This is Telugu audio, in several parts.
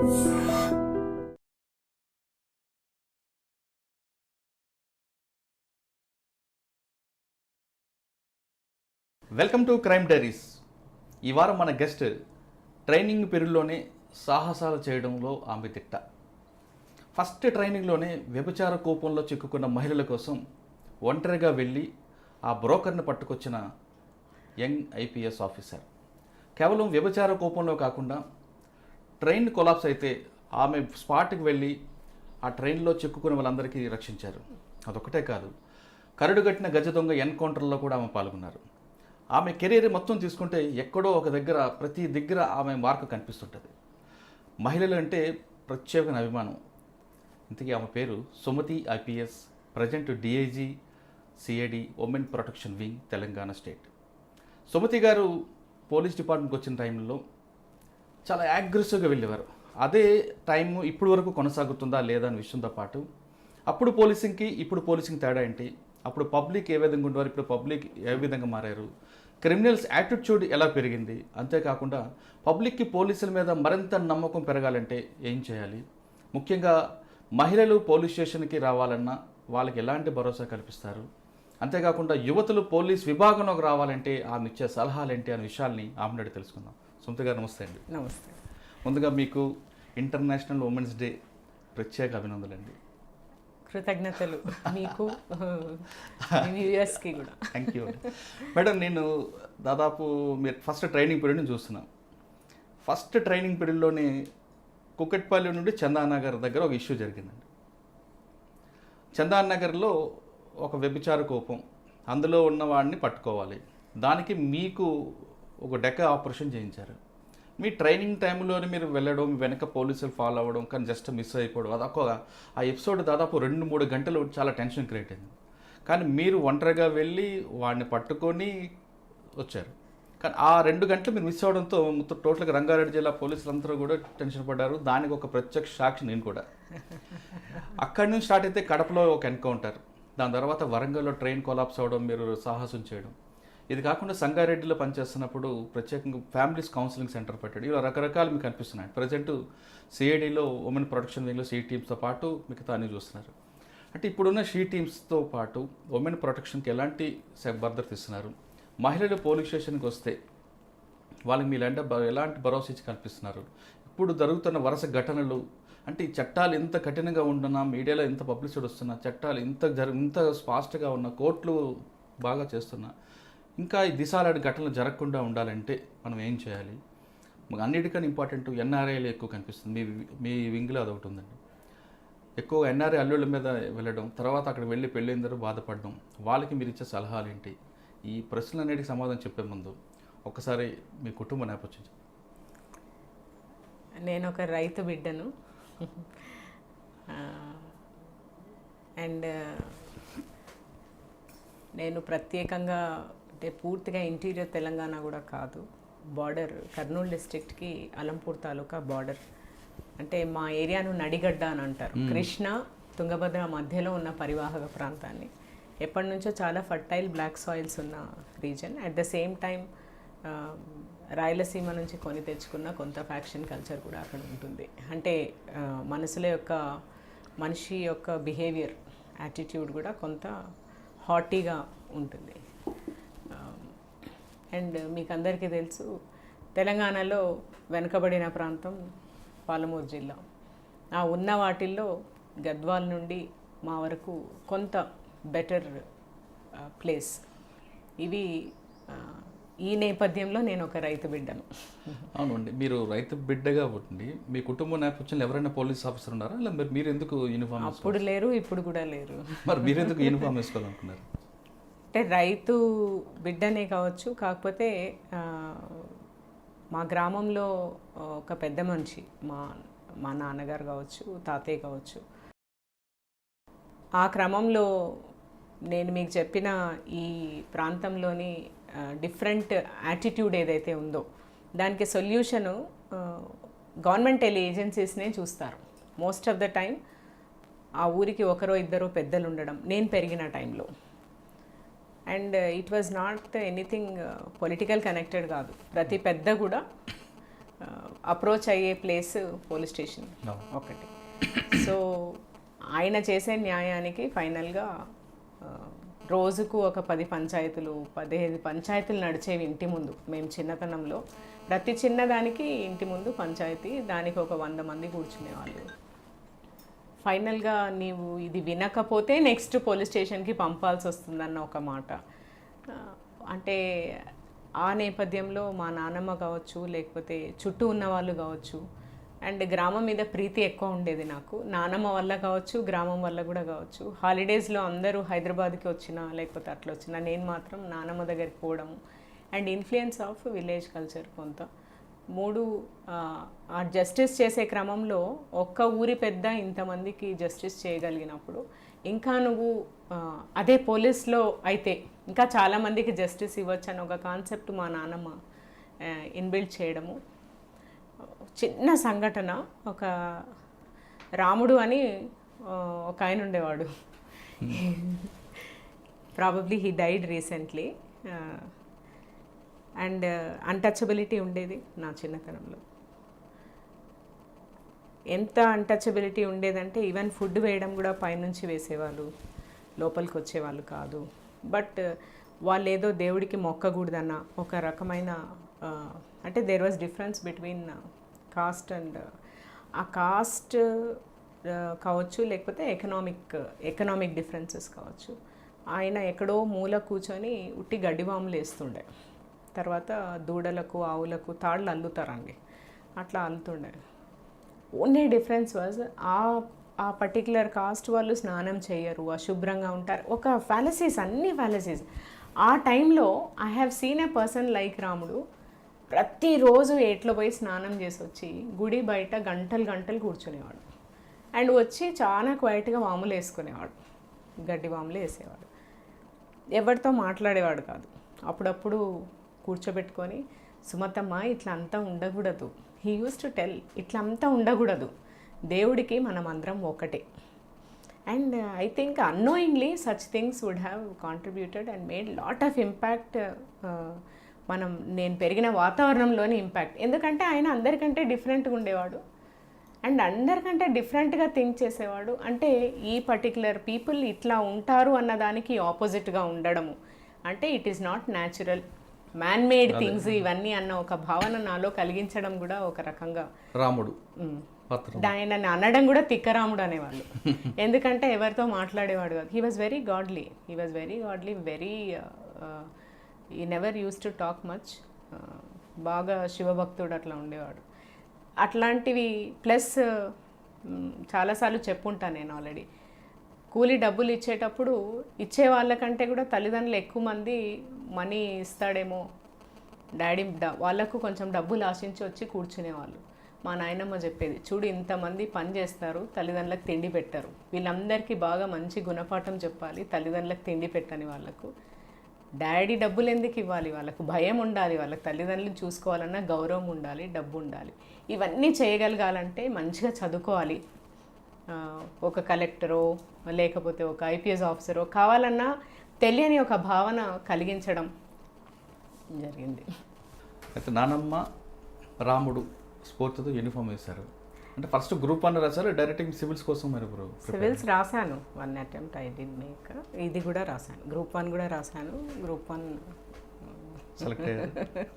Welcome to crime diaries. ఈ వారం మన గెస్ట్ ట్రైనింగ్ పీరియడ్లోనే సాహసాలు చేయడంలో ఆమె తిట్ట. ఫస్ట్ ట్రైనింగ్లోనే వ్యభిచార కోపంలో చిక్కుకున్న మహిళల కోసం ఒంటరిగా వెళ్ళి ఆ బ్రోకర్ని పట్టుకొచ్చిన యంగ్ ఐపీఎస్ ఆఫీసర్. కేవలం వ్యభిచార కోపంలో కాకుండా ట్రైన్ కొలాప్స్ అయితే ఆమె స్పాట్కి వెళ్ళి ఆ ట్రైన్లో చిక్కుకున్న వాళ్ళందరికీ రక్షించారు. అదొకటే కాదు, కరడుగట్టిన గజ దొంగ ఎన్కౌంటర్లో కూడా ఆమె పాల్గొన్నారు. ఆమె కెరీర్ మొత్తం తీసుకుంటే ఎక్కడో ఒక దగ్గర, ప్రతి దగ్గర ఆమె మార్క్ కనిపిస్తుంటుంది. మహిళలు అంటే ప్రత్యేకమైన అభిమానం. ఇంతకీ ఆమె పేరు Sumathi IPS, present DIG CID women protection wing, Telangana state. Sumathi garu police డిపార్ట్మెంట్కి వచ్చిన టైంలో చాలా అగ్రెసివ్గా వెళ్ళేవారు. అదే టైం ఇప్పుడు వరకు కొనసాగుతుందా లేదా అనే విషయంతో పాటు అప్పుడు పోలీసింగ్కి ఇప్పుడు పోలీసింగ్ తేడా ఏంటి, అప్పుడు పబ్లిక్ ఏ విధంగా ఉండేవారు, ఇప్పుడు పబ్లిక్ ఏ విధంగా మారారు, క్రిమినల్స్ యాటిట్యూడ్ ఎలా పెరిగింది, అంతేకాకుండా పబ్లిక్కి పోలీసుల మీద మరింత నమ్మకం పెరగాలంటే ఏం చేయాలి, ముఖ్యంగా మహిళలు పోలీస్ స్టేషన్కి రావాలన్నా వాళ్ళకి ఎలాంటి భరోసా కల్పిస్తారు, అంతేకాకుండా యువతులు పోలీస్ విభాగంలోకి రావాలంటే ఆమె ఇచ్చే సలహాలు ఏంటి అనే విషయాల్ని ఆమె నాడు తెలుసుకుందాం. సుమతి గారు నమస్తే అండి. నమస్తే. ముందుగా మీకు ఇంటర్నేషనల్ ఉమెన్స్ డే ప్రత్యేక అభినందనలండి. కృతజ్ఞతలు మీకు, యూఎస్కి కూడా. Thank you madam. నేను దాదాపు మీరు ఫస్ట్ ట్రైనింగ్ పీరియడ్ని చూస్తున్నాను. ఫస్ట్ ట్రైనింగ్ పీరియడ్లోనే కుకట్పల్లి నుండి చందానగర్ దగ్గర ఒక ఇష్యూ జరిగిందండి. చందానగర్లో ఒక వ్యభిచార కోపం, అందులో ఉన్న వాడిని పట్టుకోవాలి, దానికి మీకు ఒక డెక్క ఆపరేషన్ చేయించారు. మీ ట్రైనింగ్ టైంలోనే మీరు వెళ్ళడం, వెనక పోలీసులు ఫాలో అవ్వడం, కానీ జస్ట్ మిస్ అయిపోవడం, అదొక ఆ ఎపిసోడ్ దాదాపు 2-3 గంటలు చాలా టెన్షన్ క్రియేట్ అయింది. కానీ మీరు ఒంటరిగా వెళ్ళి వాడిని పట్టుకొని వచ్చారు. కానీ ఆ 2 గంటలు మీరు మిస్ అవ్వడంతో మొత్తం టోటల్గా రంగారెడ్డి జిల్లా పోలీసులందరూ కూడా టెన్షన్ పడ్డారు. దానికి ఒక ప్రత్యక్ష సాక్షి నేను కూడా. అక్కడి నుంచి స్టార్ట్ అయితే కడపలో ఒక ఎన్కౌంటర్, దాని తర్వాత వరంగల్లో ట్రైన్ కొలాప్స్ అవ్వడం, మీరు సాహసం చేయడం. ఇది కాకుండా సంగారెడ్డిలో పనిచేస్తున్నప్పుడు ప్రత్యేకంగా ఫ్యామిలీస్ కౌన్సిలింగ్ సెంటర్ పెట్టాడు. ఇలా రకరకాలు మీకు కనిపిస్తున్నాయి. ప్రజెంట్ సిఐడిలో ఉమెన్ ప్రొటెక్షన్ వింగ్లో సీ టీమ్స్తో పాటు మిగతా అన్ని చూస్తున్నారు. అంటే ఇప్పుడున్న షీ టీమ్స్తో పాటు ఉమెన్ ప్రొటెక్షన్కి ఎలాంటి భద్రత ఇస్తున్నారు, మహిళలు పోలీస్ స్టేషన్కి వస్తే వాళ్ళకి మీరు ఎలాంటి భరోసా ఇచ్చి కల్పిస్తున్నారు, ఇప్పుడు జరుగుతున్న వరుస ఘటనలు, అంటే ఈ చట్టాలు ఎంత కఠినంగా ఉంటున్నా, మీడియాలో ఎంత పబ్లిసిటీ వస్తున్నా, చట్టాలు ఇంత ఫాస్ట్గా ఉన్న, కోర్టులు బాగా చేస్తున్నా, ఇంకా ఈ దిశాలాంటి ఘటనలు జరగకుండా ఉండాలంటే మనం ఏం చేయాలి? అన్నిటికన్నా ఇంపార్టెంట్ ఎన్ఆర్ఐలు ఎక్కువ కనిపిస్తుంది. మీ వింగ్లో అదొకటి ఉందండి. ఎక్కువ ఎన్ఆర్ఐ అల్లుళ్ళ మీద వెళ్ళడం, తర్వాత అక్కడ వెళ్ళి పెళ్ళిందరూ బాధపడడం, వాళ్ళకి మీరు ఇచ్చే సలహాలు ఏంటి? ఈ ప్రశ్నలు అన్నిటికీ సమాధానం చెప్పే ముందు ఒకసారి మీ కుటుంబ నేపథ్యం. నేను ఒక రైతు బిడ్డను, అండ్ నేను ప్రత్యేకంగా అంటే పూర్తిగా ఇంటీరియర్ తెలంగాణ కూడా కాదు, బార్డర్ కర్నూలు డిస్ట్రిక్ట్కి అలంపూర్ తాలూకా బార్డర్. అంటే మా ఏరియాను నడిగడ్డ అని అంటారు. కృష్ణ తుంగభద్ర మధ్యలో ఉన్న పరివాహక ప్రాంతాన్ని. ఎప్పటి నుంచో చాలా ఫర్టైల్ బ్లాక్ సాయిల్స్ ఉన్న reason. At the same time Rayalaseema నుంచి కొని తెచ్చుకున్న కొంత ఫ్యాక్షన్ కల్చర్ కూడా అక్కడ ఉంటుంది. అంటే మనిషి యొక్క బిహేవియర్, యాటిట్యూడ్ కూడా కొంత హాటీగా ఉంటుంది. అండ్ మీకు అందరికీ తెలుసు, తెలంగాణలో వెనుకబడిన ప్రాంతం పాలమూరు జిల్లా. ఆ ఉన్న వాటిల్లో గద్వాల్ నుండి మా వరకు కొంత బెటర్ ప్లేస్. ఇవి ఈ నేపథ్యంలో నేను ఒక రైతు బిడ్డను. అవునండి, మీరు రైతు బిడ్డగా ఉండి మీ కుటుంబ నేపథ్యంలో ఎవరైనా పోలీస్ ఆఫీసర్ ఉన్నారా? ఇలా మీరు ఎందుకు యూనిఫామ్? అప్పుడు లేరు, ఇప్పుడు కూడా లేరు. మరి మీరు ఎందుకు యూనిఫామ్ వేసుకోవాలనుకున్నారు? అంటే రైతు బిడ్డనే కావచ్చు, కాకపోతే మా గ్రామంలో ఒక పెద్ద మనిషి, మా నాన్నగారు కావచ్చు, తాతయ్య కావచ్చు, ఆ క్రమంలో నేను మీకు చెప్పిన ఈ ప్రాంతంలోని డిఫరెంట్ యాటిట్యూడ్ ఏదైతే ఉందో దానికి సొల్యూషను గవర్నమెంట్ ఏజెన్సీస్నే చూస్తారు. మోస్ట్ ఆఫ్ ద టైం ఆ ఊరికి ఒకరో ఇద్దరో పెద్దలు ఉండడం నేను పెరిగిన టైంలో. And it was not anything political connected కాదు. ప్రతి పెద్ద కూడా అప్రోచ్ అయ్యే ప్లేస్ పోలీస్ స్టేషన్ ఒకటి. సో ఆయన చేసే న్యాయానికి ఫైనల్గా రోజుకు ఒక 10 పంచాయతీలు 15 పంచాయతీలు నడిచేవి ఇంటి ముందు. మేము చిన్నతనంలో ప్రతి చిన్నదానికి ఇంటి ముందు పంచాయతీ, దానికి ఒక 100 మంది కూర్చునేవాళ్ళు. ఫైనల్గా నీవు ఇది వినకపోతే నెక్స్ట్ పోలీస్ స్టేషన్కి పంపాల్సి వస్తుందన్న ఒక మాట. అంటే ఆ నేపథ్యంలో మా నాన్నమ్మ కావచ్చు, లేకపోతే చుట్టూ ఉన్న వాళ్ళు కావచ్చు, అండ్ గ్రామం మీద ప్రీతి ఎక్కువ ఉండేది నాకు. నానమ్మ వల్ల కావచ్చు, గ్రామం వల్ల కూడా కావచ్చు. హాలిడేస్లో అందరూ హైదరాబాద్కి వచ్చినా లేకపోతే అట్లా వచ్చినా నేను మాత్రం నానమ్మ దగ్గరికి పోవడము, and influence of village culture కొంత. 3 ఆ జస్టిస్ చేసే క్రమంలో ఒక్క ఊరి పెద్ద ఇంతమందికి జస్టిస్ చేయగలిగినప్పుడు ఇంకా నువ్వు అదే పోలీస్లో అయితే ఇంకా చాలామందికి జస్టిస్ ఇవ్వచ్చు అని ఒక కాన్సెప్ట్ మా నాన్నమ్మ ఇన్బిల్డ్ చేయడము. చిన్న సంఘటన, ఒక రాముడు అని ఒక ఆయన ఉండేవాడు. Probably he died recently. And untouchability ఉండేది నా చిన్నతనంలో. ఎంత అన్టచబిలిటీ ఉండేదంటే ఈవెన్ ఫుడ్ వేయడం కూడా పైనుంచి వేసేవాళ్ళు, లోపలికి వచ్చేవాళ్ళు కాదు. బట్ వాళ్ళు ఏదో దేవుడికి మొక్కకూడదన్న ఒక రకమైన అంటే there was difference between caste and ఆ కాస్ట్ కావచ్చు, లేకపోతే ఎకనామిక్ డిఫరెన్సెస్ కావచ్చు. ఆయన ఎక్కడో మూల కూర్చొని ఉట్టి గడ్డివాములు వేస్తుండే, తర్వాత దూడలకు ఆవులకు తాళ్ళు అల్లుతారండి, అట్లా అల్లుతుండే. ఓన్లీ డిఫరెన్స్ వాజ్ ఆ పర్టికులర్ కాస్ట్ వాళ్ళు స్నానం చేయరు, అశుభ్రంగా ఉంటారు. ఒక ఫ్యాలసీస్, అన్ని ఫ్యాలసీస్. ఆ టైంలో I have seen a person like రాముడు ప్రతిరోజు ఏట్లో పోయి స్నానం చేసి వచ్చి గుడి బయట గంటలు కూర్చునేవాడు. అండ్ వచ్చి చాలా క్వైట్గా వాములు వేసుకునేవాడు, గడ్డి వాములు వేసేవాడు. ఎవరితో మాట్లాడేవాడు కాదు. అప్పుడప్పుడు కూర్చోబెట్టుకొని, సుమతమ్మ ఇట్లా అంతా ఉండకూడదు, హీ యూస్ టు టెల్, ఇట్లా అంతా ఉండకూడదు, దేవుడికి మనం అందరం ఒకటే. And I think annoyingly such things would have contributed and made lot of impact. నేను పెరిగిన వాతావరణంలోని ఇంపాక్ట్. ఎందుకంటే ఆయన అందరికంటే డిఫరెంట్గా ఉండేవాడు అండ్ అందరికంటే డిఫరెంట్గా థింక్ చేసేవాడు. అంటే ఈ పర్టికులర్ పీపుల్ ఇట్లా ఉంటారు అన్నదానికి ఆపోజిట్గా ఉండడము, అంటే it is not natural, man made things ఇవన్నీ అన్న ఒక భావన నాలో కలిగించడం కూడా ఒక రకంగా రాముడు. ఆయన అనడం కూడా తిక్కరాముడు అనేవాళ్ళు. ఎందుకంటే ఎవరితో మాట్లాడేవాడు కాదు. He was very godly, very he never use to talk much. బాగా శివభక్తుడు అట్లా ఉండేవాడు. అట్లాంటివి ప్లస్ చాలాసార్లు చెప్పుంటాను నేను ఆల్రెడీ, కూలీ డబ్బులు ఇచ్చేటప్పుడు ఇచ్చే వాళ్ళకంటే కూడా తల్లిదండ్రులు ఎక్కువ మంది మనీ ఇస్తాడేమో డాడీ, వాళ్ళకు కొంచెం డబ్బులు ఆశించి వచ్చి కూర్చునేవాళ్ళు. మా నాయనమ్మ చెప్పేది, చూడు ఇంతమంది పని చేస్తారు, తల్లిదండ్రులకు తిండి పెట్టరు, వీళ్ళందరికీ బాగా మంచి గుణపాఠం చెప్పాలి, తల్లిదండ్రులకు తిండి పెట్టని వాళ్ళకు డాడీ డబ్బులు ఎందుకు ఇవ్వాలి, వాళ్ళకు భయం ఉండాలి, వాళ్ళకి తల్లిదండ్రులను చూసుకోవాలన్నా గౌరవం ఉండాలి, డబ్బు ఉండాలి. ఇవన్నీ చేయగలగాలంటే మంచిగా చదువుకోవాలి, ఒక కలెక్టరో లేకపోతే ఒక ఐపీఎస్ ఆఫీసరో కావాలన్నా తెలియని ఒక భావన కలిగించడం జరిగింది. అయితే నానమ్మ రాముడు స్ఫూర్తితో యూనిఫామ్ వేశారు. అంటే ఫస్ట్ గ్రూప్ 1 రాశారు, డైరెక్ట్ సివిల్స్ కోసం మరి సివిల్స్ రాశాను, 1 అటెంప్ట్ ఐ డిడ్ మేక్. ఇది కూడా రాశాను, గ్రూప్ 1 కూడా రాశాను. గ్రూప్ 1 సెలెక్ట్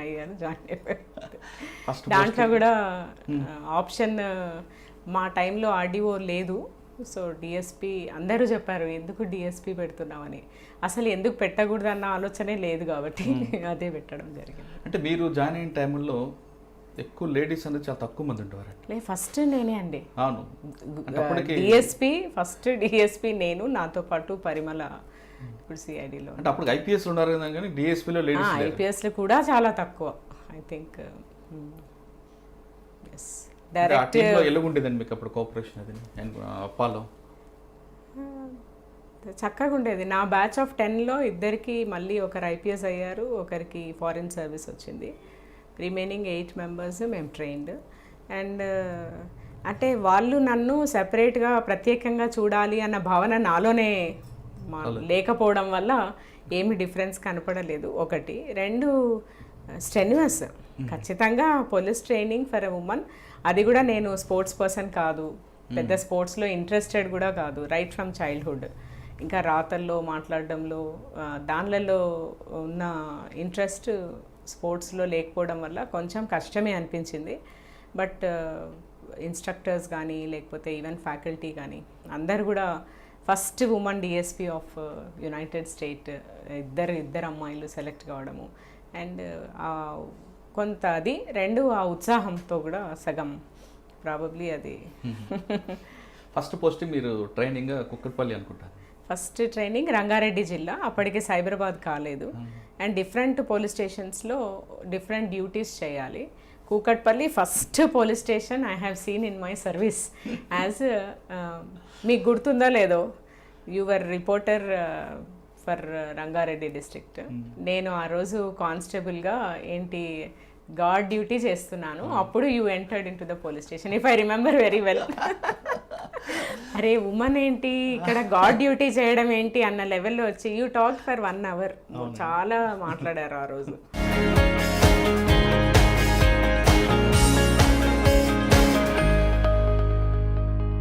అయ్యాను, జాయిన్ అయిపోయాను. దాంట్లో కూడా ఆప్షన్ మా టైంలో ఆర్డీఓ లేదు. సో డిఎస్పి అందరూ చెప్పారు ఎందుకు డిఎస్పి పెడుతున్నామని, అసలు ఎందుకు పెట్టకూడదు అన్న ఆలోచనే లేదు కాబట్టి అదే పెట్టడం జరిగింది. అంటే మీరు జాయిన్ అయిన టైంలో ఎక్కువ లేడీస్ అనేది చాలా తక్కువ మంది ఉంటారు. ఫస్ట్ నేనే అండి. అవును, డిఎస్పి ఫస్ట్ డిఎస్పి నేను, నాతో పాటు పరిమళ ఇప్పుడు సిఐడిలో. అంటే అప్పుడు ఐపీఎస్ ఉన్నారు కదా, కానీ డిఎస్పిలో లేడీస్ ఐపీఎస్లో కూడా చాలా తక్కువ. ఐ థింక్ ఎస్ డైరెక్ట్ ఎలాగుండేదండి మీకు అప్పుడు కోఆపరేషన్ అది అప్పాలో? చక్కగా ఉండేది. నా బ్యాచ్ ఆఫ్ 10లో ఇద్దరికి మళ్ళీ ఒకరు ఐపీఎస్ అయ్యారు, ఒకరికి ఫారిన్ సర్వీస్ వచ్చింది. రిమైనింగ్ 8 మెంబర్స్ మేము ట్రైన్డ్. అండ్ అంటే వాళ్ళు నన్ను సెపరేట్గా ప్రత్యేకంగా చూడాలి అన్న భావన నాలోనే లేకపోవడం వల్ల ఏమి డిఫరెన్స్ కనపడలేదు. 1, 2 స్ట్రెన్యూస్ ఖచ్చితంగా police training for a women. అది కూడా నేను స్పోర్ట్స్ పర్సన్ కాదు, పెద్ద స్పోర్ట్స్లో ఇంట్రెస్టెడ్ కూడా కాదు, రైట్ ఫ్రమ్ చైల్డ్హుడ్. ఇంకా రాతల్లో మాట్లాడడంలో దానిలలో ఉన్న ఇంట్రెస్ట్ స్పోర్ట్స్లో లేకపోవడం వల్ల కొంచెం కష్టమే అనిపించింది. బట్ ఇన్స్ట్రక్టర్స్ కానీ లేకపోతే ఈవెన్ ఫ్యాకల్టీ కానీ అందరు కూడా first women DSP of United state ఇద్దరు అమ్మాయిలు సెలెక్ట్ కావడము అండ్ కొంత అది రెండు ఆ ఉత్సాహంతో కూడా సగం ప్రాబబ్లీ అది. ఫస్ట్ పోస్టింగ్ మీరు ట్రైనింగ్ కుక్కట్పల్లి అనుకుంటారు? ఫస్ట్ ట్రైనింగ్ రంగారెడ్డి జిల్లా, అప్పటికి సైబరాబాద్ కాలేదు. అండ్ డిఫరెంట్ పోలీస్ స్టేషన్స్లో డిఫరెంట్ డ్యూటీస్ చేయాలి. Kukatpally first police station I have seen in my service as, మీకు గుర్తుందో లేదో, your reporter for Rangareddy district. నేను ఆ రోజు కానిస్టేబుల్గా ఏంటి గార్డ్ డ్యూటీ చేస్తున్నాను, అప్పుడు you entered into the police station, if I remember very well. అరే ఉమెన్ ఏంటి ఇక్కడ గార్డ్ డ్యూటీ చేయడం ఏంటి అన్న లెవెల్లో వచ్చి యూ టాక్ ఫర్ 1 hour, చాలా మాట్లాడారు ఆ రోజు.